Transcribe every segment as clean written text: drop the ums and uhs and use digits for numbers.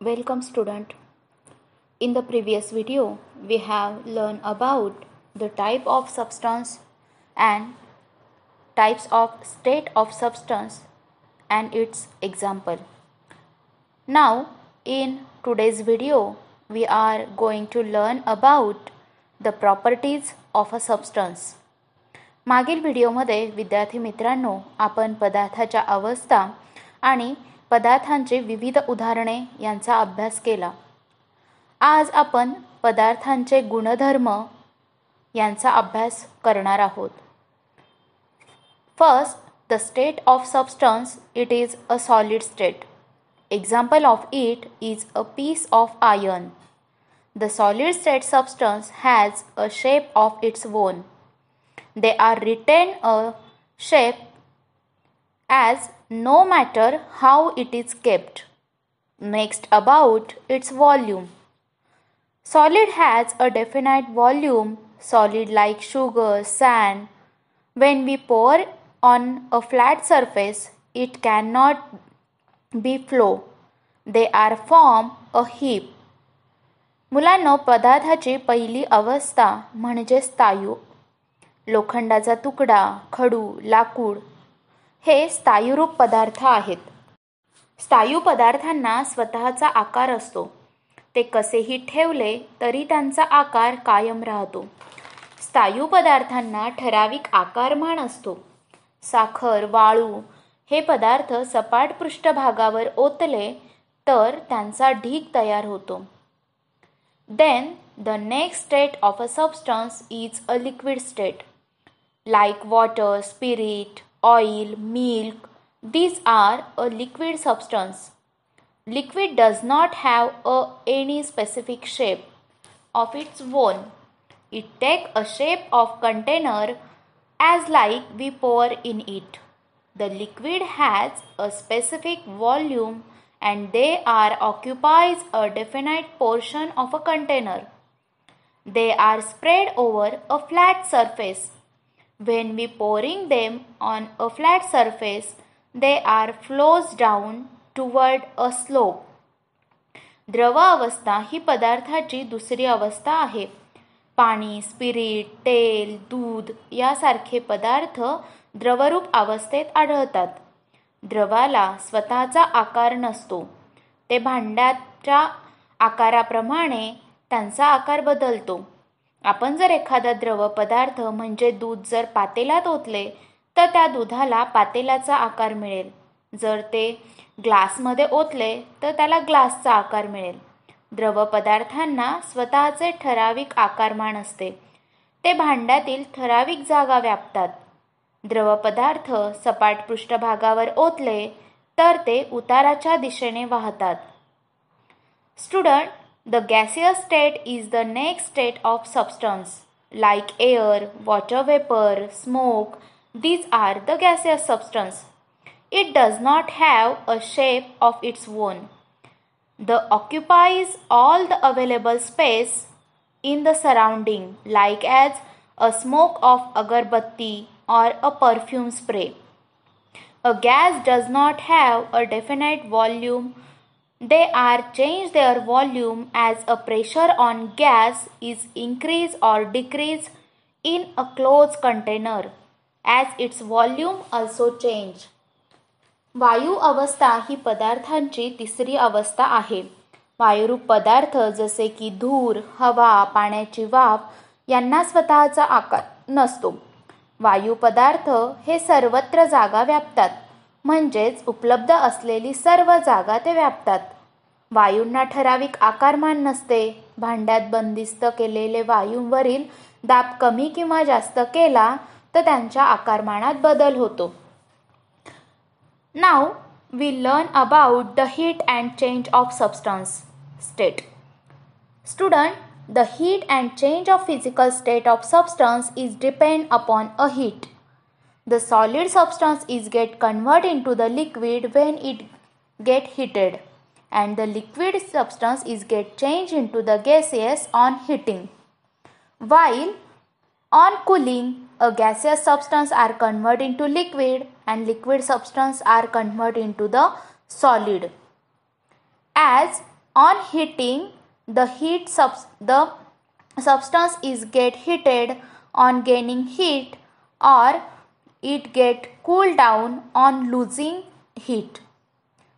Welcome student. In the previous video, we have learned about the type of substance and types of state of substance and its example. Now, in today's video, we are going to learn about the properties of a substance. मागील व्हिडिओमध्ये विद्यार्थी मित्रांनो आपण पदार्थाच्या अवस्था आणि पदार्थांचे विविध उदाहरणे यांचा अभ्यास केला. आज आपण पदार्थांचे गुणधर्म यांचा अभ्यास करणार आहोत. First, the state of substance. It is a solid state. Example of it is a piece of iron. The solid state substance has a shape of its own. They are retained a shape as no matter how it is kept. Next, about its volume. Solid has a definite volume, solid like sugar, sand. When we pour on a flat surface, it cannot be flow. They are form a heap. मुलांनो, पदार्थाची पहिली अवस्था म्हणजे स्थायू. लोखंडाचा तुकडा, खडू, लाकूड हे स्थायूरूप पदार्थ आहेत. स्थायू पदार्थांना स्वतःचा आकार असतो. ते कसेही ठेवले तरी त्यांचा आकार कायम राहतो. स्थायू पदार्थांना ठराविक आकारमान असतो. साखर, वाळू हे पदार्थ सपाट पृष्ठभागावर ओतले तर त्यांचा ढीग तयार होतो. Then the next state of a substance is a liquid state. Like water, spirit, oil, milk, these are a liquid substance. Liquid does not have any specific shape of its own. It takes a shape of container as like we pour in it. The liquid has a specific volume and they are occupies a definite portion of a container. They are spread over a flat surface. When we pouring them on a flat surface, they are flows down toward a slope. द्रव अवस्था ही पदार्थाची दुसरी अवस्था आहे. पाणी, spirit, तेल, दूध यासारखे पदार्थ द्रवरूप अवस्थेत आढळतात. द्रवाला स्वतःचा आकार नसतो. ते भांड्याच्या आकाराप्रमाणे त्यांचा आकार बदलतो. आपण जर एखादा द्रव पदार्थ म्हणजे दूध जर पातेल्यात ओतले तर त्या दुधाला पातेल्याचा आकार मिळेल. जर ते ग्लासमध्ये ओतले तर त्याला ग्लासचा आकार मिळेल. द्रव पदार्थांना स्वतःचे ठराविक आकारमान असते. ते भांड्यातील ठराविक जागा व्यापतात. द्रव पदार्थ सपाट पृष्ठभागावर ओतले तर ते उताराच्या दिशेने वाहतात. Student, the gaseous state is the next state of substance. Like air, water vapor, smoke, these are the gaseous substance. It does not have a shape of its own. The occupies all the available space in the surrounding, like as a smoke of agarbatti or a perfume spray. A gas does not have a definite volume. They are change their volume as a pressure on gas is increase or decrease in a closed container as its volume also change. वायू अवस्था ही पदार्थांची तिसरी अवस्था आहे. वायुरूप पदार्थ जसे की धूर, हवा, पाण्याची वाफ यांना स्वतःचा आकार नसतो. वायू पदार्थ हे सर्वत्र जागा व्यापतात, म्हणजेच उपलब्ध असलेली सर्व जागा ते व्यापतात. वायूंना ठराविक आकारमान नसते. भांड्यात बंदिस्त केलेले वायूंवरील दाब कमी किंवा जास्त केला तर त्यांच्या आकारमानात बदल होतो. Now we learn about the heat and change of substance state. Student, the heat and change of physical state of substance is depend upon a heat. The solid substance is get convert into the liquid when it get heated, and the liquid substance is get changed into the gaseous on heating. While on cooling, a gaseous substance are converted into liquid and liquid substance are converted into the solid. As On heating, the substance is get heated on gaining heat or it get cooled down on losing heat.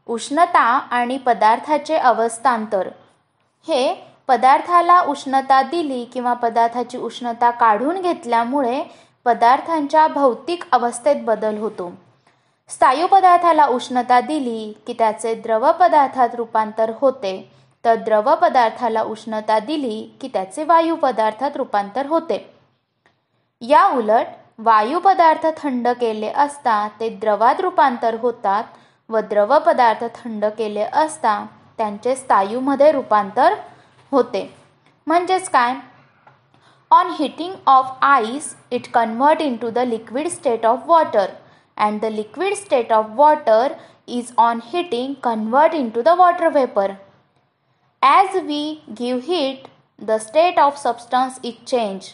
उष्णता आणि पदार्थाचे अवस्थांतर. हे पदार्थाला उष्णता दिली किंवा पदार्थाची उष्णता काढून घेतल्यामुळे पदार्थांच्या भौतिक अवस्थेत बदल होतो. स्थायू पदार्थाला उष्णता दिली की त्याचे द्रव पदार्थात रूपांतर होते, तर द्रव पदार्थाला उष्णता दिली की त्याचे वायू पदार्थात रूपांतर होते. या उलट वायू पदार्थ थंड केले असता ते द्रवात रूपांतर होतात व द्रव पदार्थ थंड केले असता त्यांचे स्थायूमध्ये रूपांतर होते. म्हणजेच काय? On heating of ice it convert into the liquid state of water and the liquid state of water is on heating convert into the water vapor. As we give heat, the state of substance is changed,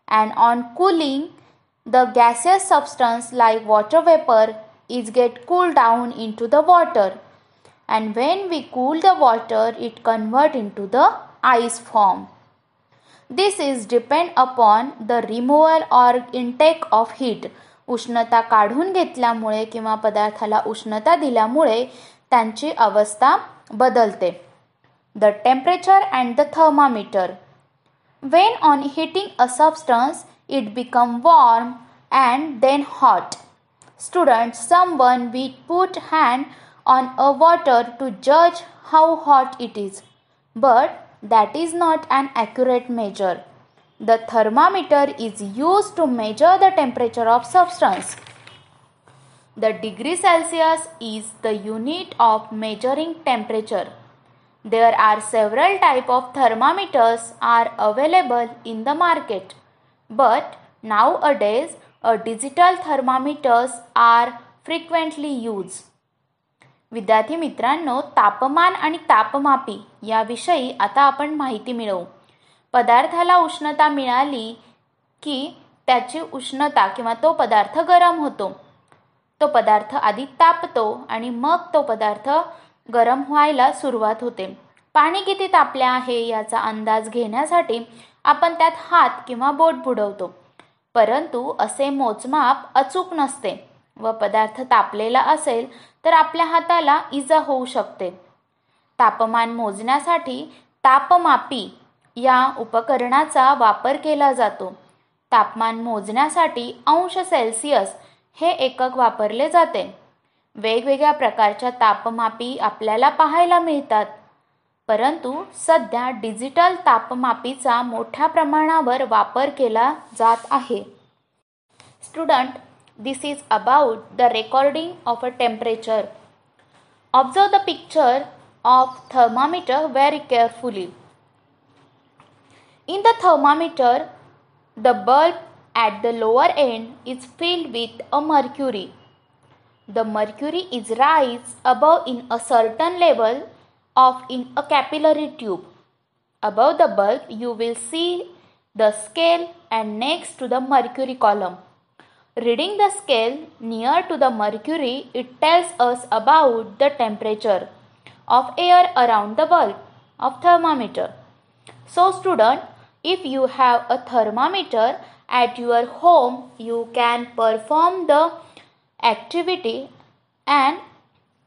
and on cooling, the gaseous substance like water vapor is get cooled down into the water, and when we cool the water, it convert into the ice form. This is depend upon the removal or intake of heat. उष्णता काढून घेतल्यामुळे किंवा पदार्थाला उष्णता दिल्यामुळे त्यांची अवस्था बदलते. The temperature and the thermometer. When on heating a substance it become warm and then hot. Student, someone we put hand on a water to जज how hot it is, but that is not an accurate measure. The thermometer is used to measure the temperature of substance. The degree Celsius is the unit of measuring temperature. There are several types of thermometers are available in the market, but nowadays digital thermometers are frequently used. विद्यार्थी मित्रांनो, तापमान आणि तापमापी याविषयी आता आपण माहिती मिळवू. पदार्थाला उष्णता मिळाली की त्याची उष्णता किंवा तो पदार्थ गरम होतो. तो पदार्थ आधी तापतो आणि मग तो पदार्थ गरम व्हायला सुरुवात होते. पाणी किती तापले आहे याचा अंदाज घेण्यासाठी आपण त्यात हात किंवा बोट बुडवतो, परंतु असे मोजमाप अचूक नसते व पदार्थ तापलेला असेल तर आपल्या हाताला इजा होऊ शकते. तापमान मोजण्यासाठी तापमापी या उपकरणाचा वापर केला जातो. तापमान मोजण्यासाठी अंश सेल्सिअस हे एकक वापरले जाते. वेगवेगळ्या प्रकारच्या तापमापी आपल्याला पाहायला मिळतात, परंतु सध्या डिजिटल तापमापीचा मोठ्या प्रमाणावर वापर केला जात आहे. Student, this is about the recording of a temperature. Observe the picture of thermometer very carefully. In the thermometer, the bulb at the lower end is filled with a mercury. The mercury is raised above in a certain level in a capillary tube. Above the bulb, you will see the scale and next to the mercury column. Reading the scale near to the mercury, it tells us about the temperature of air around the bulb of thermometer. So student, if you have a thermometer at your home, you can perform the activity and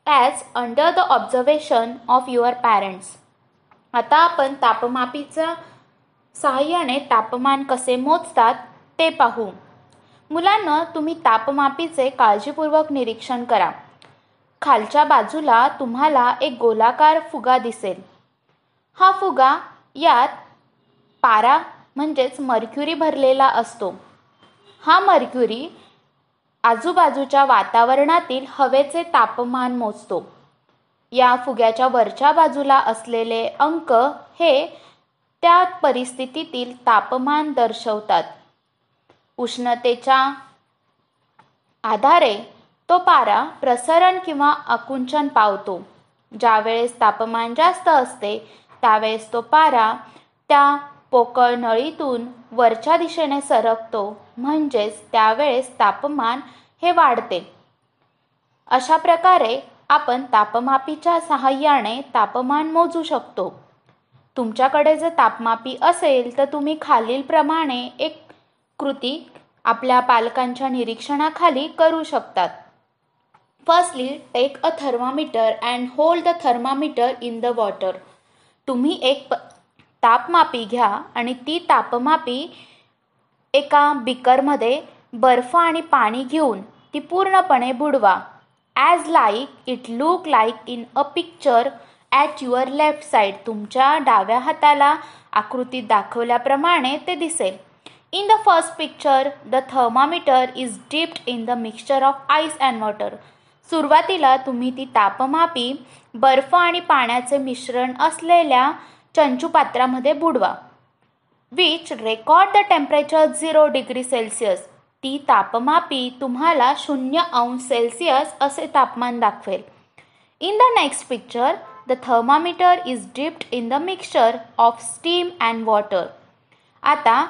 as under the observation of your parents. आता आपण तापमापीच्या सहाय्याने तापमान कसे मोजतात ते पाहू. मुलांना, तुम्ही तापमापीचे काळजीपूर्वक निरीक्षण करा. खालच्या बाजूला तुम्हाला एक गोलाकार फुगा दिसेल. हा फुगा यात पारा म्हणजेच मर्क्युरी भरलेला असतो. हा मर्क्युरी आजूबाजूच्या वातावरणातील हवेचे तापमान मोजतो. या फुग्याच्या वरच्या बाजूला असलेले अंक हे त्या परिस्थितीतील तापमान दर्शवतात. उष्णतेच्या आधारे तो पारा प्रसरण किंवा आकुंचन पावतो. ज्यावेळेस तापमान जास्त असते त्यावेळेस तो पारा त्या पोकळ नळीतून वरच्या दिशेने सरकतो, म्हणजेच त्यावेळेस तापमान हे वाढते. अशा प्रकारे आपण तापमापीच्या सहाय्याने तापमान मोजू शकतो. तुमच्याकडे जर तापमापी असेल तर तुम्ही खालीलप्रमाणे एक कृती आपल्या पालकांच्या निरीक्षणाखाली करू शकतात. Firstly, take a thermometer and hold the thermometer in the water. तुम्ही एक तापमापी घ्या आणि ती तापमापी एका बिकरमध्ये बर्फ आणि पाणी घेऊन ती पूर्णपणे बुडवा. As like it look like in a picture at your left side. तुमच्या डाव्या हाताला आकृतीत दाखवल्याप्रमाणे ते दिसेल. In the first picture the thermometer is dipped in the mixture of ice and water. सुरुवातीला तुम्ही ती तापमापी बर्फ आणि पाण्याचे मिश्रण असलेल्या चंचुपात्रामध्ये बुडवा. Which record the temperature 0 degree Celsius. ती तापमापी तुम्हाला 0°C असे तापमान दाखवेल. In the next picture the thermometer is dipped in the mixture of steam and water. आता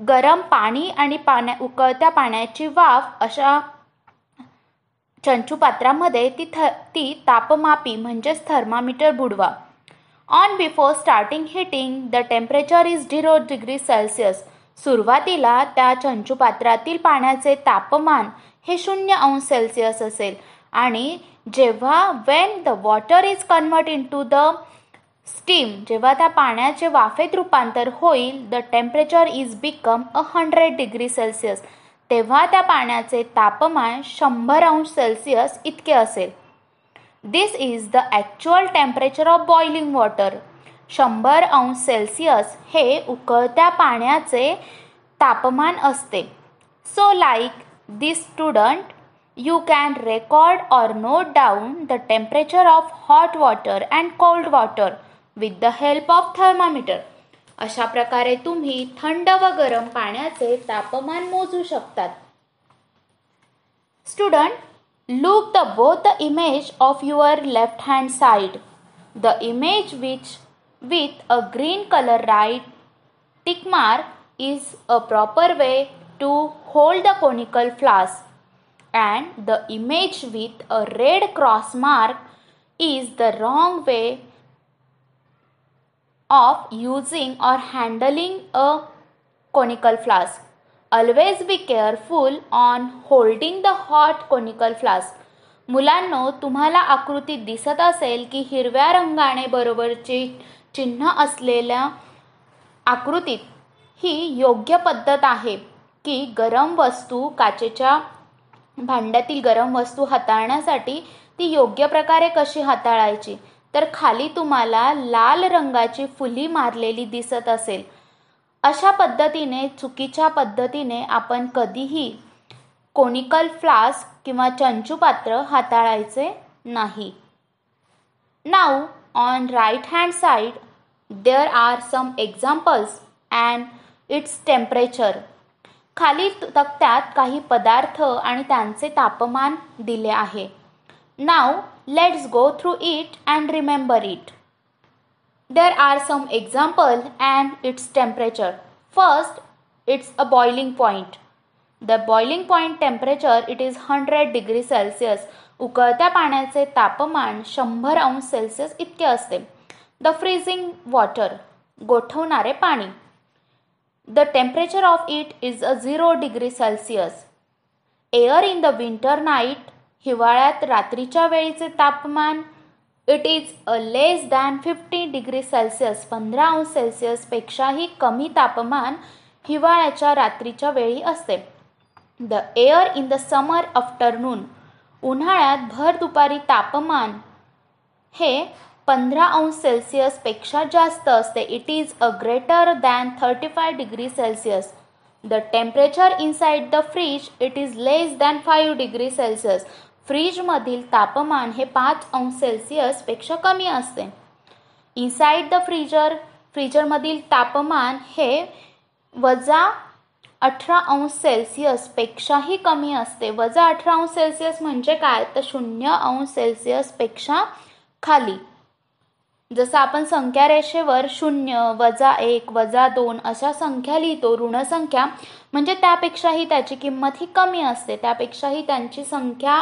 गरम पाणी आणि उकळत्या पाण्याची वाफ अशा चंचुपात्रामध्ये ती तापमापी म्हणजेच थर्मामीटर बुडवा. On before starting heating the temperature is 0 degree Celsius. सुरुवातीला त्या चंचुपात्रातील पाण्याचे तापमान हे 0°C असेल आणि जेव्हा when the water is convert in to the steam, जेव्हा त्या पाण्याचे वाफेत रूपांतर होईल, the temperature is become 100 degree Celsius. तेव्हा त्या पाण्याचे तापमान 100°C इतके असेल. This is the actual temperature of boiling water. 100°C हे उकळत्या पाण्याचे तापमान असते. So like this student, you can record or note down the temperature of hot water and cold water with the help of thermometer. अशा प्रकारे तुम्ही थंड व गरम पाण्याचे तापमान मोजू शकतात. Student, look the both the image of your left hand side. The image which with a green color right tick mark is a proper way to hold the conical flask. And the image with a red cross mark is the wrong way of using or handling a conical flask. Always be careful on holding the hot conical flask. मुलांनो, तुम्हाला आकृतीत दिसत असेल की हिरव्या रंगाने बरोबरचे चिन्ह असलेल्या आकृतीत ही योग्य पद्धत आहे की गरम वस्तू, काचेच्या भांड्यातील गरम वस्तू हाताळण्यासाठी ती योग्य प्रकारे कशी हाताळायची. तर खाली तुम्हाला लाल रंगाची फुली मारलेली दिसत असेल. अशा पद्धतीने, चुकीच्या पद्धतीने आपण कधीही कोनिकल फ्लास्क किंवा चंचुपात्र हाताळायचे नाही. Now on right hand side there are some examples and its temperature. खाली तक्त्यात काही पदार्थ आणि त्यांचे तापमान दिले आहे. Now let's go through it and remember it. There are some example and its temperature. First, it's a boiling point. The boiling point temperature it is 100 degree Celsius. उकळत्या पाण्याचे तापमान 100°C इतके असते. द फ्रीजिंग वॉटर, गोठवणारे पाणी. The temperature of it is a 0 degree Celsius. Air in the winter night, हिवाळ्यात रात्रीच्या वेळीचे तापमान it is a less than 50 degree Celsius. 15°C पेक्षाही कमी तापमान हिवाळ्याच्या रात्रीच्या वेळी असते. The air in the summer afternoon, उन्हाळ्यात भर दुपारी तापमान हे 15°C पेक्षा जास्त असते. It is a greater than 35 degree Celsius. The temperature inside the fridge it is less than 5 degree Celsius. फ्रीजमधील तापमान हे 5°C पेक्षा कमी असते. इनसाइड द फ्रीजरमधील तापमान हे -18°C पेक्षाही कमी असते. -18°C म्हणजे काय, तर 0°C पेक्षा खाली. जसं आपण संख्या रेषेवर 0, -1, -2 अशा संख्या लिहितो, ऋण संख्या, म्हणजे त्यापेक्षाही त्याची किंमत ही कमी असते. त्यापेक्षाही त्यांची संख्या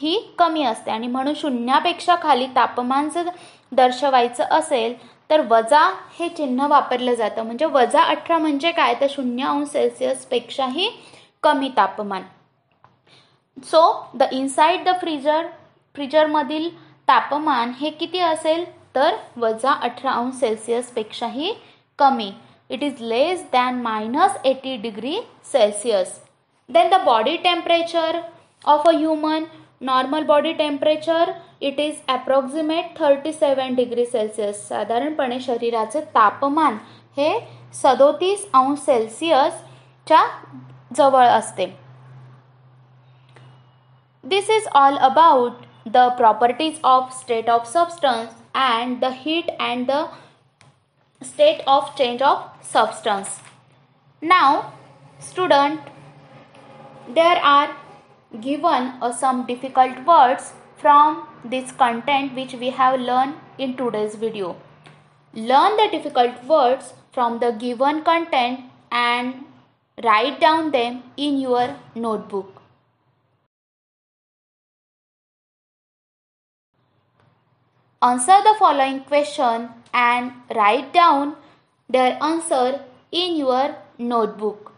ही कमी असते आणि म्हणून शून्यापेक्षा खाली तापमान जर दर्शवायचं असेल तर वजा हे चिन्ह वापरलं जातं. म्हणजे -18 म्हणजे काय, तर 0°C कमी तापमान. सो द इनसाइड द फ्रीजरमधील तापमान हे किती असेल, तर -18°C कमी. It is less than -80°C. Then the body temperature of a human, normal body temperature, it is approximate 37°C. साधारणपणे शरीराचे तापमान हे 37°C जवळ असते. This is all about the properties of state of substance and the heat and the state of change of substance. Now, student, there are given some difficult words from this content which we have learned in today's video. Learn the difficult words from the given content and write down them in your notebook. Answer the following question and write down their answer in your notebook.